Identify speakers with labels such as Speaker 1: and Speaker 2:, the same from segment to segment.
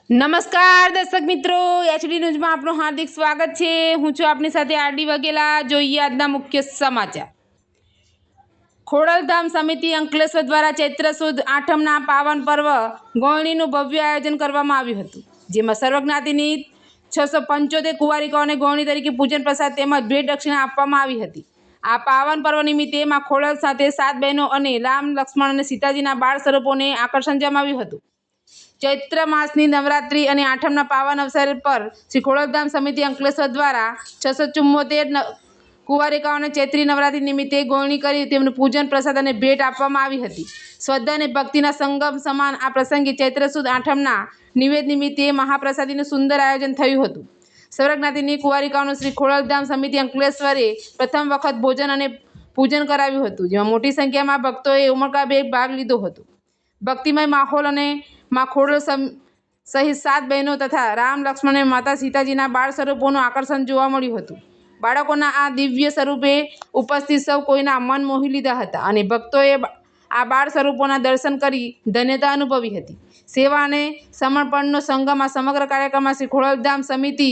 Speaker 1: નમસ્કાર દર્શક મિત્રો, એચડી ન્યૂઝમાં આપનું હાર્દિક સ્વાગત છે। હું છું આપની સાથે આરડી વાઘેલા। જોઈએ આજના મુખ્ય સમાચાર। ખોડલધામ સમિતિ અંકલેશ્વર દ્વારા ચૈત્ર સુદ આઠમના પાવન પર્વ ગોળણીનું ભવ્ય આયોજન કરવામાં આવ્યું હતું, જેમાં સર્વજ્ઞાતિની 675 કુંવારિકાઓને ગોળણી તરીકે પૂજન પ્રસાદ તેમજ ભેટ દક્ષિણા આપવામાં આવી હતી। આ પાવન પર્વ નિમિત્તે માં ખોડલ સાથે 7 બહેનો અને રામ, લક્ષ્મણ અને સીતાજીના બાળ સ્વરૂપોને આકર્ષણ જમાવ્યું હતું। ચૈત્ર માસની નવરાત્રિ અને આઠમના પાવન અવસર પર શ્રી ખોડલધામ સમિતિ અંકલેશ્વર દ્વારા 674 કુંવારિકાઓને ચૈત્રી નવરાત્રિ નિમિત્તે ગોળણી કરી તેમનું પૂજન પ્રસાદ અને ભેટ આપવામાં આવી હતી। શ્રદ્ધા અને ભક્તિના સંગમ સમાન આ પ્રસંગે ચૈત્ર સુદ આઠમના નિવેદ નિમિત્તે મહાપ્રસાદીનું સુંદર આયોજન થયું હતું। સર્વજ્ઞાતિની કુંવારિકાઓનું શ્રી ખોડલધામ સમિતિ અંકલેશ્વરે પ્રથમ વખત ભોજન અને પૂજન કરાવ્યું હતું, જેમાં મોટી સંખ્યામાં ભક્તોએ ઉમળકાભેર ભાગ લીધો હતો। ભક્તિમય માહોલ અને માં ખોડલ સહિત 7 બહેનો તથા રામ, લક્ષ્મણ અને માતા સીતાજીના બાળ સ્વરૂપોનું આકર્ષણ જોવા મળ્યું હતું। બાળકોના આ દિવ્ય સ્વરૂપે ઉપસ્થિત સૌ કોઈના મન મોહી લીધા હતા અને ભક્તોએ આ બાળ સ્વરૂપોના દર્શન કરી ધન્યતા અનુભવી હતી। સેવા અને સમર્પણનો સંગમ આ સમગ્ર કાર્યક્રમમાં શ્રી ખોડલધામ સમિતિ,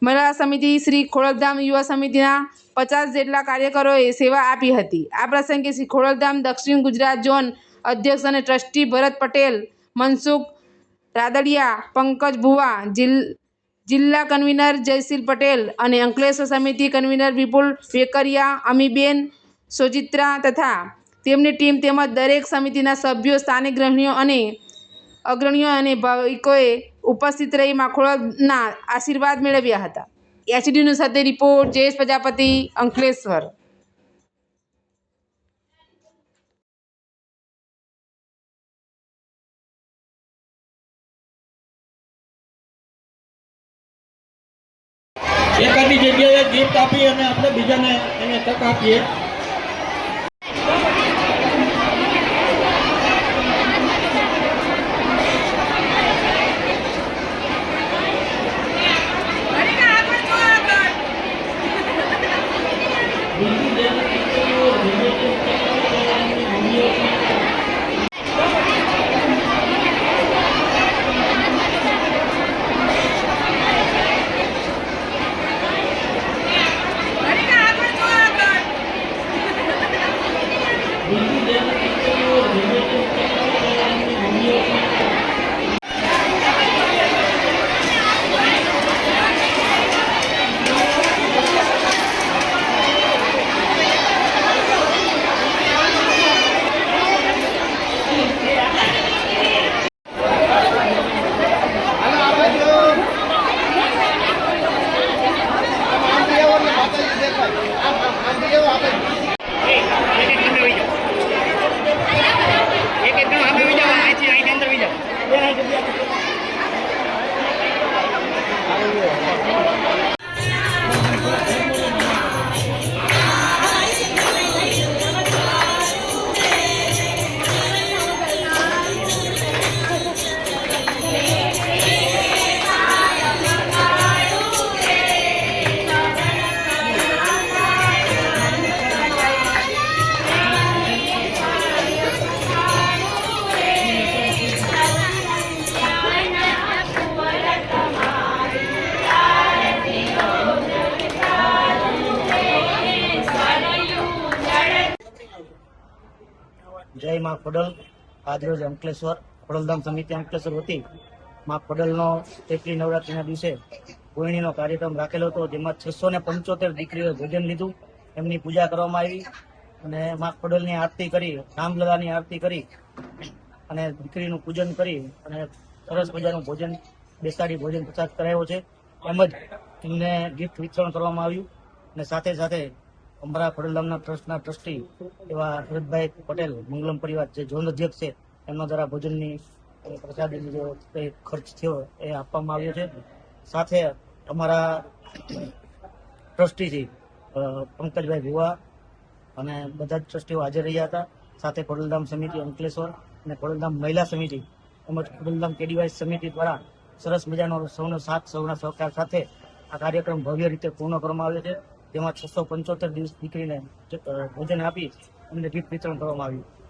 Speaker 1: મહિલા સમિતિ, શ્રી ખોડલધામ યુવા સમિતિના 50 જેટલા કાર્યકરોએ સેવા આપી હતી। આ પ્રસંગે શ્રી ખોડલધામ દક્ષિણ ગુજરાત ઝોન અધ્યક્ષ અને ટ્રસ્ટી ભરત પટેલ, મનસુખ રાદડિયા, પંકજ ભુવા, જિલ્લા કન્વીનર જયશીલ પટેલ અને અંકલેશ્વર સમિતિ કન્વીનર વિપુલ વેકરિયા, અમીબેન સોજિત્રા તથા તેમની ટીમ તેમજ દરેક સમિતિના સભ્યો, સ્થાનિક અગ્રણીઓ અને ભાવિકોએ ઉપસ્થિત રહી માં ખોડલના આશીર્વાદ મેળવ્યા હતા। એચડી ન્યૂઝ સાથે રિપોર્ટ જયેશ પ્રજાપતિ, અંકલેશ્વર।
Speaker 2: એકાદી જગ્યાએ ગિફ્ટ આપી અને આપણે બીજાને એને તક આપીએ। જય માં ખોડલ। આજરોજ અંકલેશ્વર ખોડલધામ સમિતિ અંકલેશ્વર વતી માં ખોડલનો ચૈત્રી નવરાત્રિના દિવસે ગોળણીનો કાર્યક્રમ રાખેલો હતો, જેમાં 675 દીકરીઓએ ભોજન લીધું, એમની પૂજા કરવામાં આવી અને માં ખોડલની આરતી કરી, રામલલાની આરતી કરી અને દીકરીનું પૂજન કરી અને સરસ મજાનું ભોજન બેસાડી ભોજન પ્રસાદ કરાયો છે। તેમજ તેમને ગિફ્ટ વિતરણ કરવામાં આવ્યું અને સાથે સાથે અમારા ખોડલધામના ટ્રસ્ટના ટ્રસ્ટી એવા ભરતભાઈ પટેલ, મંગલમ પરિવાર જે ઝોન અધ્યક્ષ છે, એમના દ્વારા ભોજનની પ્રસાદીની જે કંઈ ખર્ચ થયો એ આપવામાં આવ્યો છે। સાથે અમારા ટ્રસ્ટી છે પંકજભાઈ ભુવા અને બધા જ ટ્રસ્ટીઓ હાજર રહ્યા હતા। સાથે ખોડલધામ સમિતિ અંકલેશ્વર અને ખોડલધામ મહિલા સમિતિ તેમજ ખોડલધામ કેડીવાય સમિતિ દ્વારા સરસ મજાનો સૌનો સાથ, સૌના સહકાર સાથે આ કાર્યક્રમ ભવ્ય રીતે પૂર્ણ કરવામાં આવ્યો છે, જેમાં 675 દીકરીને ભોજન આપી અમને ગિફ્ટ વિતરણ કરવામાં આવ્યું।